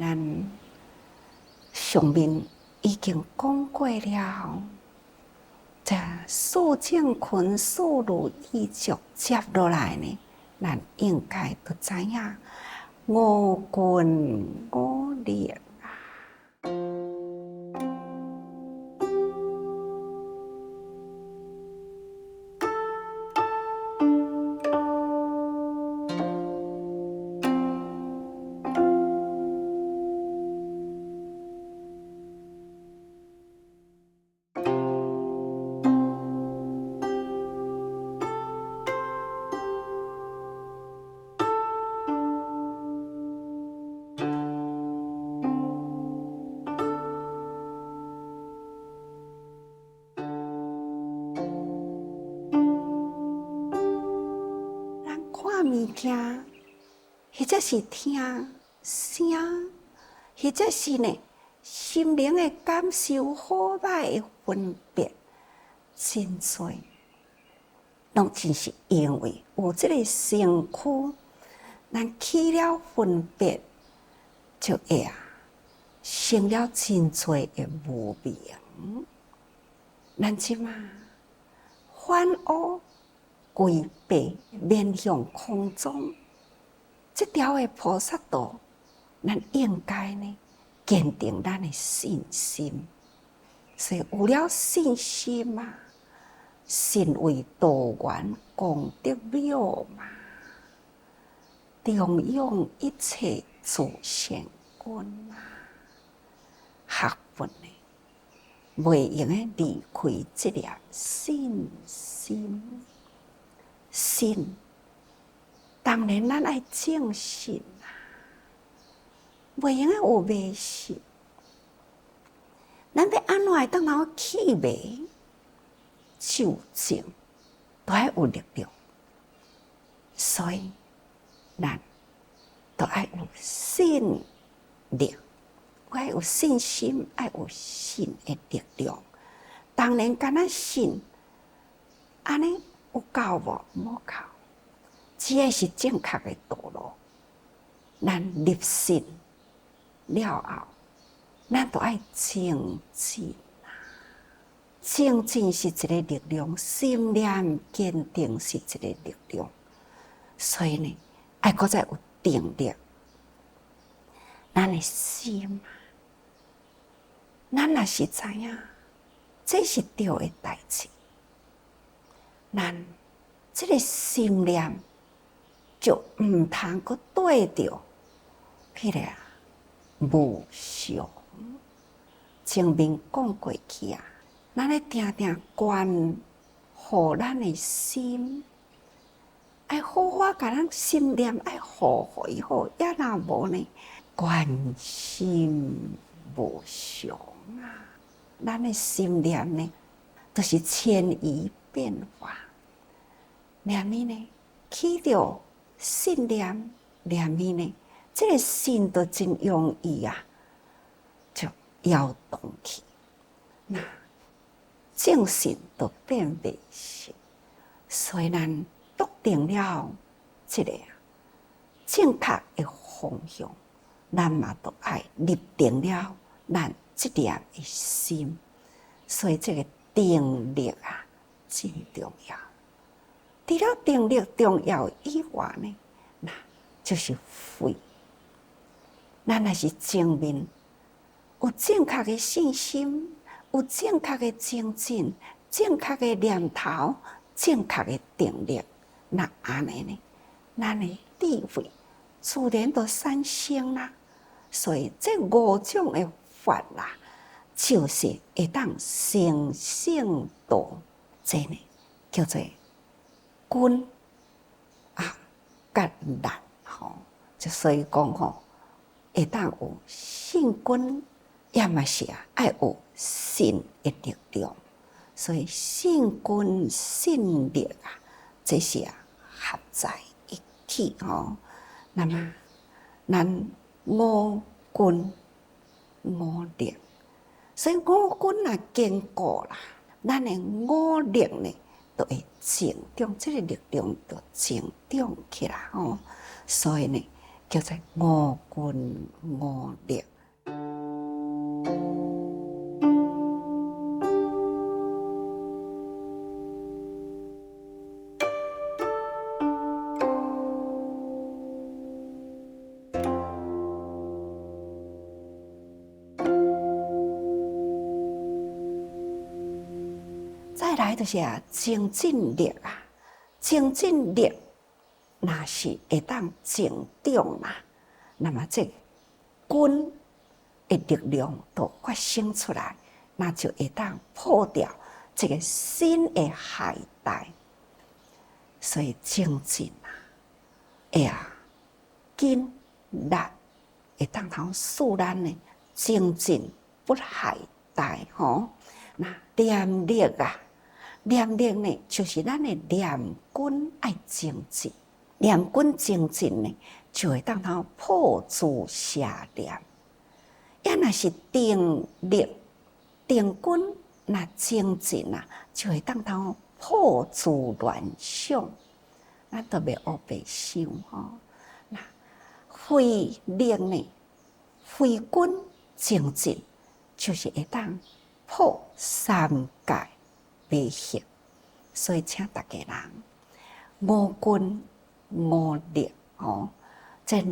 咱上面已经讲过了，这素净群素如意足，接落来呢，咱应该都知影五根五力啊。看物件，或者是听声，或者是呢心灵的感受、好歹的分别，真多，拢真是因为有这个身躯，咱起了分别，就会生了真多的无明。咱即马反恶归白，面向空中，这条的菩萨道，咱应该呢坚定咱的信心。所以有了信心嘛，信为道源，功德妙嘛，重用一切诸善根嘛，学问呢，袂用的离开这粒信心。信，当然咱爱正信啊，袂用的有迷信。咱要安怎会当然去迷就正，都爱有力量。所以咱都爱有信力，爱有信心，爱有信的力量。当然，敢若信，安尼有够无？无够，只个是正确的道路。咱入信了后，咱都爱精进啊！精进是一个力量，信念坚定是一个力量。所以呢，爱搁再有定力。咱的心，咱若是知影，这是对的代志。咱这个心念就唔通搁对着迄个无常。前面讲过去啊，咱咧定定关护咱的心，爱好好甲咱心念爱护伊好，也若无呢，关心无常啊。咱的心念呢，都是迁移变化。念咪呢，起着信念，念咪呢，这个心都真容易啊，就摇动去。那正信都变迷信，所以咱笃定了这个正确的方向，咱嘛都爱立定了咱这粒的心。所以这个定力啊，真重要。除了定力重要以外呢，那就是慧。咱若是正面有正确的信心，有正确的精进，正确的念头，正确的定力，那安尼呢，咱的智慧自然就产生啦。所以这五种的法啦，就是会当成圣道，这呢叫做根啊甲力吼，就所以讲吼，会当有信根，也嘛是爱有信的力量。所以信根信力啊，这是合在一起吼。那么咱五根五力，所以五根若坚固啦，咱的五力呢，就会成长，这个力量就成长起来吼。所以呢，叫做五军五力。再来就是精进力啊，精进力若是会当增长啦，那么这军的力量都发生出来，那就会当破掉这个新的懈怠。所以精进啊，筋力会当通使咱呢精进不懈怠吼。那念力啊，念力呢就是咱的念军爱精进，念军精进呢就会当通破除邪念。也若是定力，定军那精进啊，就会当通破除乱想。咱都袂黑白想吼。那慧力呢，慧军精进就是会当破三界迷惑。所以请大家人五军五力哦，这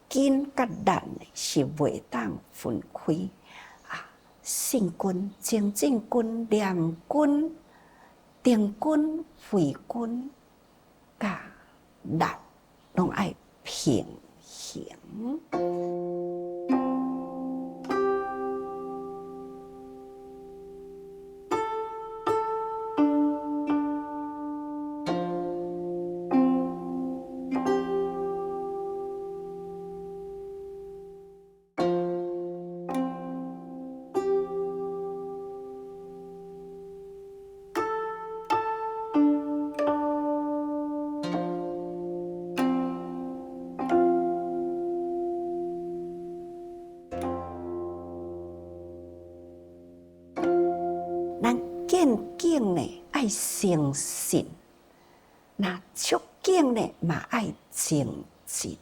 筋甲力是袂当分开啊。信军、精进军、念军、定军、慧军。甲力拢爱平衡。见境呢爱诚信，那触境呢嘛爱精进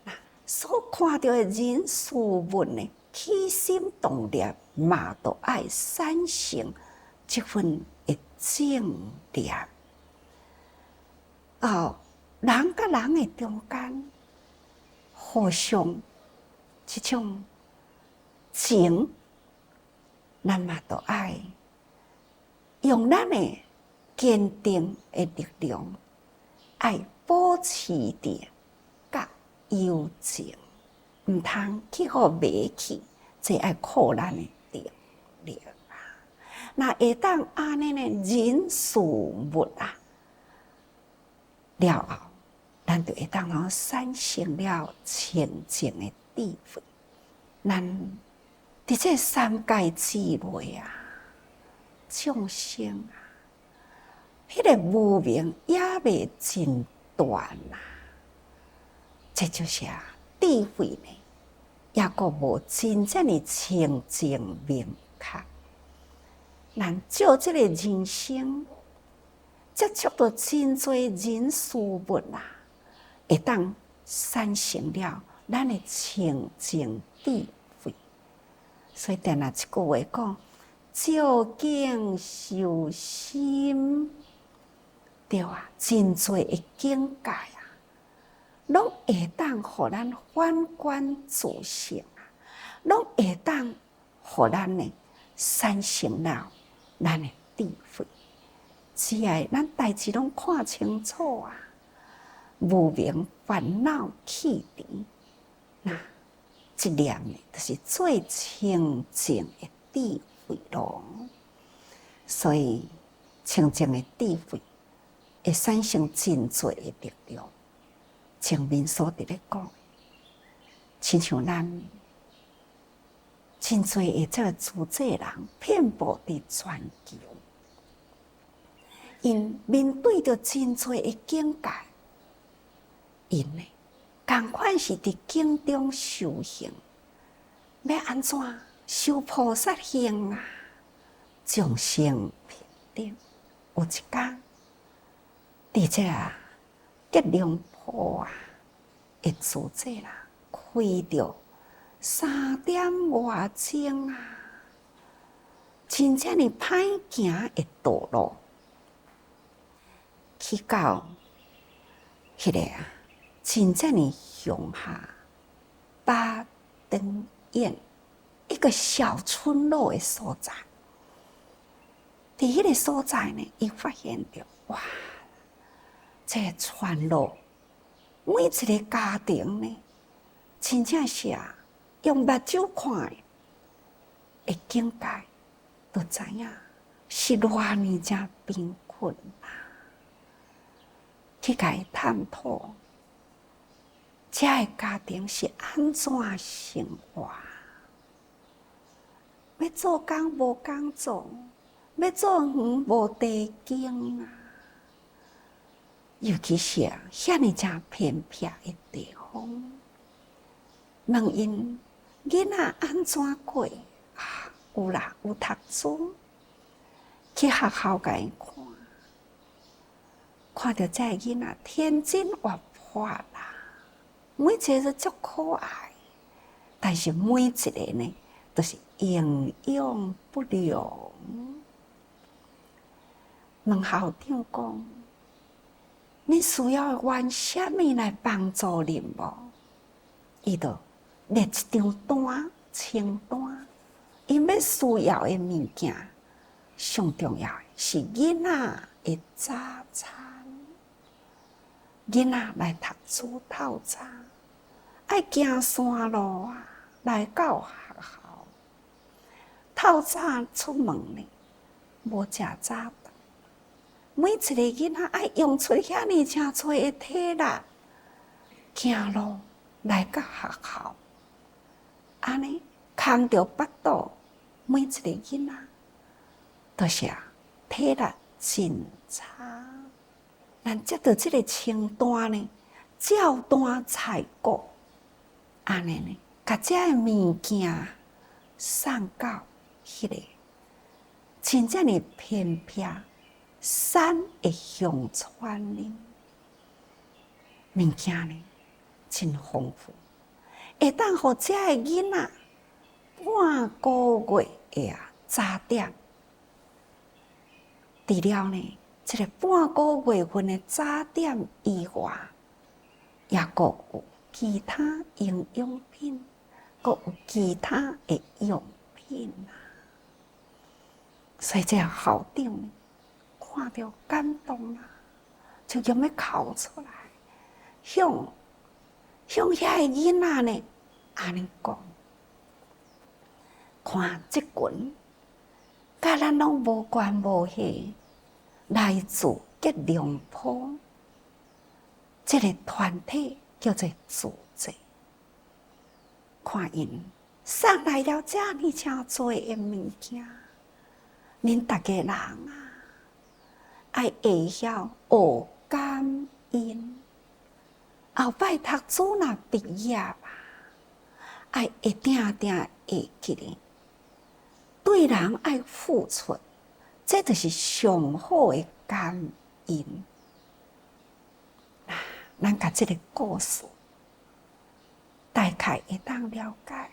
啊。所看到的人事物呢，起心动念嘛都爱产生这份的正念。人甲人的中间，互相这种情，咱嘛都爱。用咱的坚定的力量，爱保持着甲友情，唔通去互迷去，这爱靠咱的定力啊。那会当安尼呢，人事物啊了后，咱就会当通产生了清净的智慧。咱伫这三界之内啊。众生啊，迄个无明也未尽断啊，这就是智慧呢，也阁无真正的清净明确。咱照这个人生，接触到真多人事物啊，会当产生了咱的清净智慧。所以定那一句话讲。照境修心，对啊，真多的境界啊，拢会当互咱反观自性啊，拢会当互咱呢产生了咱的智慧。只要咱代志拢看清楚啊，无明烦恼去除，那一念呢，就是最清净的智慧咯。所以清净的智慧会产生真多的力量。前面所伫咧讲，亲像咱真多的这个自济人遍布伫全球，因面对着真多的境界，因呢同款是伫境中修行，要安怎修菩萨行啊？众生平等，有一天，伫这吉隆坡啊，会自责啦，开着3点外钟啊，真正哩歹行的道路，去到迄个真正哩乡下巴登堰一个小村落的所在。伫迄个所在呢，伊发现着哇，这个村落每一个家庭呢，真正是用目睭看的境界，都知影是偌尼正贫困啦。去甲伊探讨，这个家庭是安怎生活？要做工无工做，要做园无地种啊！尤其是遐尼正偏僻的地方，问因囡仔安怎过啊？有啦，有读书，去学校甲因看，看到这囡仔天真活泼啦，每一个都足可爱，但是每一个呢，都是营养不良。问校长讲：“你需要用什么来帮助您无？”伊就列一张单清单，因要需要的物件，上重要的是囡仔的早餐。囡仔来读书透早，爱行山路啊，来到学校。透早出门呢，无食早饭。每一个囡仔爱用出遐尼正多的体力，行路来到学校，安尼空着腹肚，每一个囡仔都是体力真差。咱接到这个清单呢，照单采购，安尼呢，把这个物件送到迄个真正的偏僻山的乡村里，物件呢真丰富，会当互这个囡仔半个月的早点。除了呢，这个半个月份的早点以外，也阁有其他营养品，阁有其他的用品啊。所以这个校长呢，看到感动啦，就用要哭出来，向遐个囡仔呢，安尼讲，看这群，甲咱拢无关无系，来自吉隆坡，这个团体叫做自责。看因送来了这尼正多的物件，恁大家人啊，爱会晓学感恩。后摆读书若毕业啊，爱会定定会记咧，对人爱付出，这就是上好的感恩。咱甲这个故事，大概会当了解，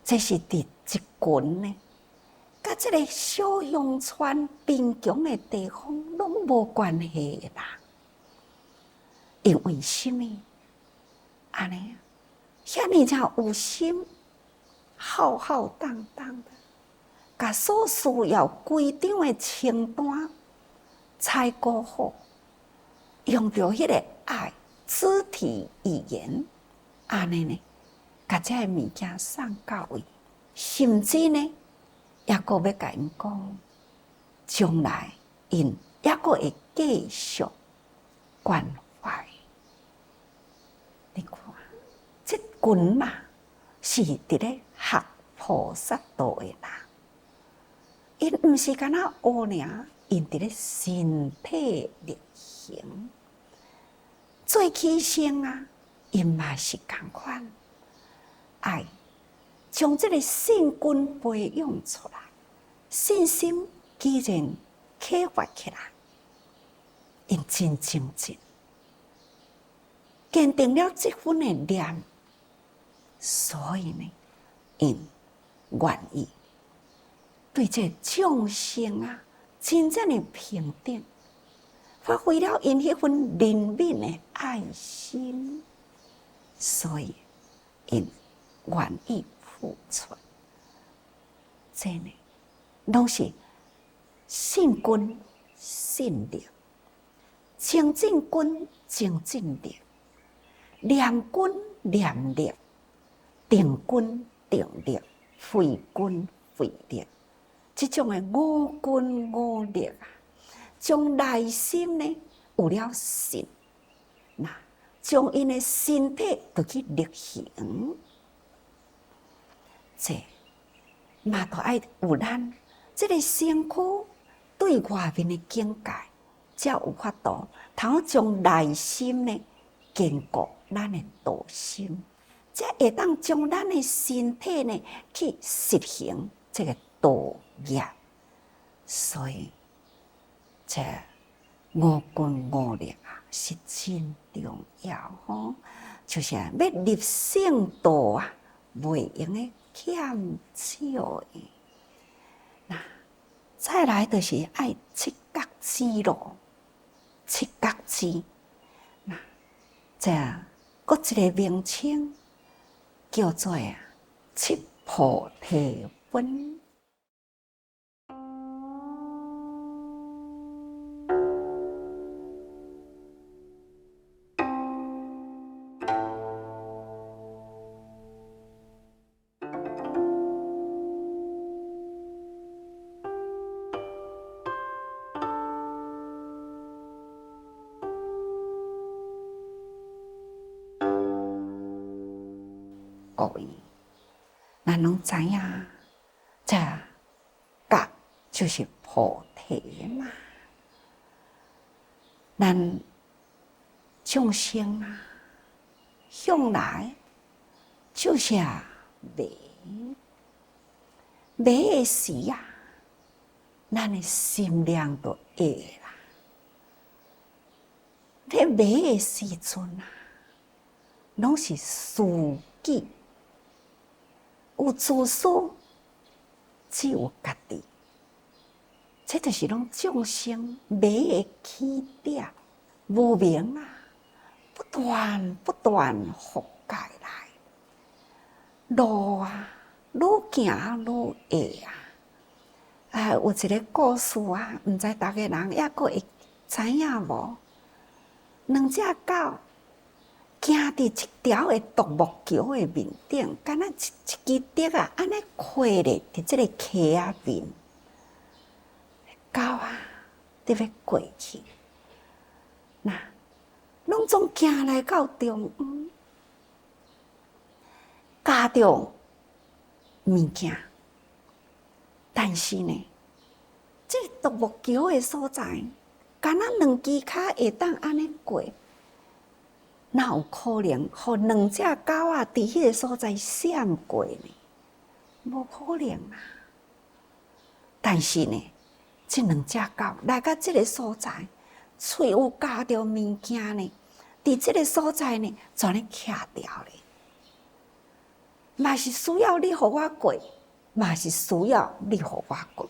这是伫一群呢，甲这个小乡村贫穷的地方拢无关系的啦。因为什么？安尼，遐尼才有心，浩浩荡荡的，甲所需要规张的清单采购好，用着迄个爱肢体语言，安尼呢，甲这个物件送到位，甚至呢，也阁要甲因讲，将来因也阁会继续关怀。你看，这群嘛是伫咧学菩萨道的人，因毋是干那学尔，因伫咧身体力行，做起身啊，因嘛是同款，爱将这个信根培养出来，信心既然启发起来，因真精进。坚定了这份的念，所以呢，因愿意对这众生啊，真正的平等，发挥了因迄份怜悯的爱心，所以因愿意付出。这呢，拢是信君信力，清净君清净力，念君念力，定君定力，慧君慧力。这种的五君五力啊，将内心呢有了信，那将因的身体就去力行，这嘛都爱有咱这个身躯对外面的境界，才有法度，通将内心呢坚固咱的道心，才会当将咱的身体呢去实行这个道业。所以这五君五力啊是真重要吼，就是要入圣道啊，袂用的欠少的。那再来就是爱七觉之咯，七觉之。那这搁一个名称叫做七菩提分。各位，咱拢知影，这觉就是菩提嘛。咱众生啊，向来就是迷的时啊，咱的心量就会啦。咧迷的时阵啊，拢是私己。有自私，只有家己，这就是拢众生迷的起点。无明啊，不断覆盖来，路啊，愈行愈矮啊！有一个故事啊，毋知大家人抑阁会知影无？两只狗行伫一条的独木桥的面顶，敢若一支竹啊，安尼跨咧伫即个溪仔面。狗啊，伫要过去，那拢总行来到中央，加着物件，但是呢，即独木桥的所在，敢若两只脚会当安尼过。哪有可能，互两只狗啊，伫迄个所在闪过呢？无可能啊！但是呢，这两只狗来到这个所在，喙有夹着物件呢，伫这个所在呢，全咧徛掉咧。嘛是需要你互我过，嘛是需要你互我过。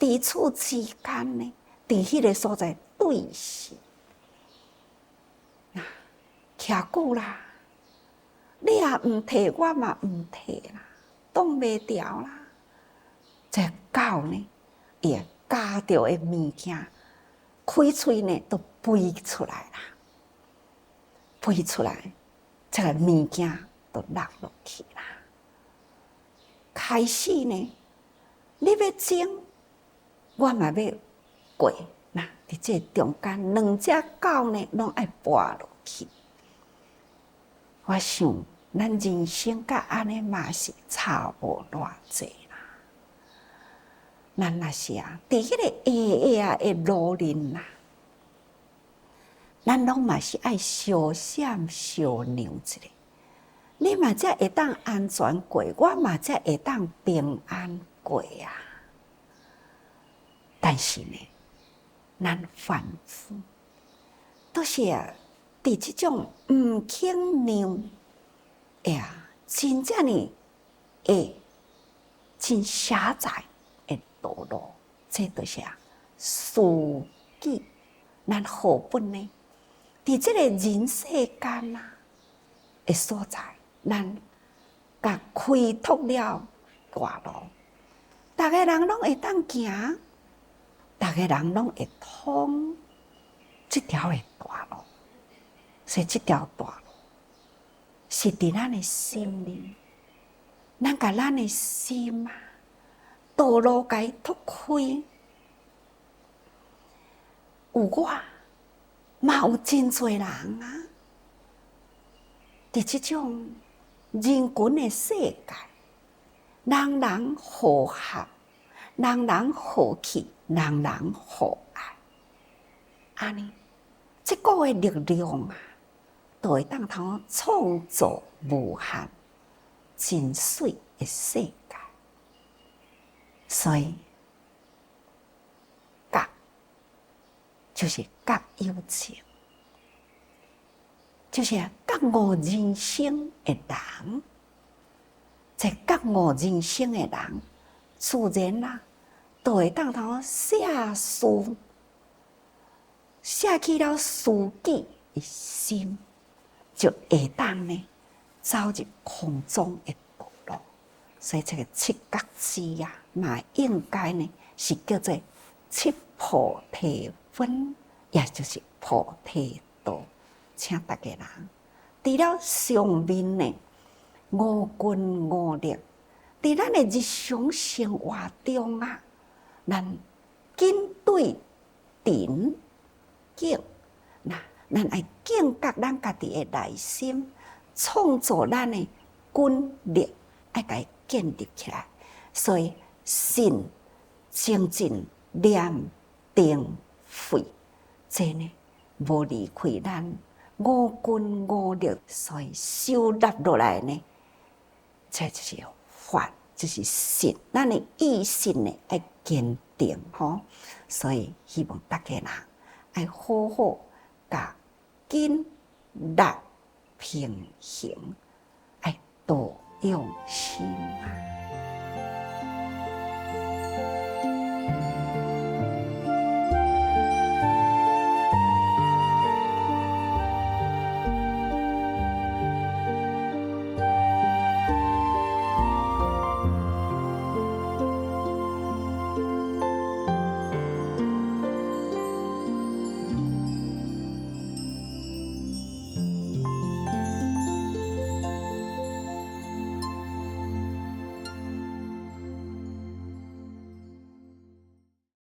伫此之间呢，伫迄个所在对视。徛久啦，你也毋摕，我嘛毋摕啦，挡袂牢啦。这狗呢，伊会夹着的物件，开喙呢，都飞出来啦，飞出来，这个物件都落落去啦。开始呢，你要争，我嘛要过，那伫这中间，两只狗呢，拢爱跋落去。我想，咱人生甲安尼嘛是差无偌济啦。咱若是啊，伫迄个下下的路林啦，咱拢嘛是爱小闪小让一下，你嘛才会当安全过，我嘛才会当平安过啊。但是呢，咱凡夫都是伫即种毋肯让真正的真狭窄的道路，这就是司机，咱好本呢。伫即个人世间的所在，咱甲开拓了大路，逐个人拢会当行，逐个人拢会通即条的大路。所以即条大路是伫咱的心里，咱甲咱的心道路甲伊拓开。有我，嘛有真侪人伫即种人群的世界，人人和谐，人人和气，人人和爱。安尼，即个力量就会当通创造无限真水的世界。所以，觉就是觉有情，就是觉悟人生的人。在觉悟人生的人，自然就会当通写起了自己的心，就会当呢走入空中的道路。所以这个七觉之嘛应该呢是叫做七菩提分，也就是菩提道。请大家人除了上面呢五根五力，伫咱的日常生活中咱紧对顶敬，咱爱敬觉咱家己的内心，创造咱的根力，爱甲伊建立起来。所以信、精进、念、定、慧，这呢无离开咱五根五力，所以收纳落来呢，这就是法，就是信。咱的意信呢爱坚定所以希望大家人爱好好甲紧力平衡，爱多用心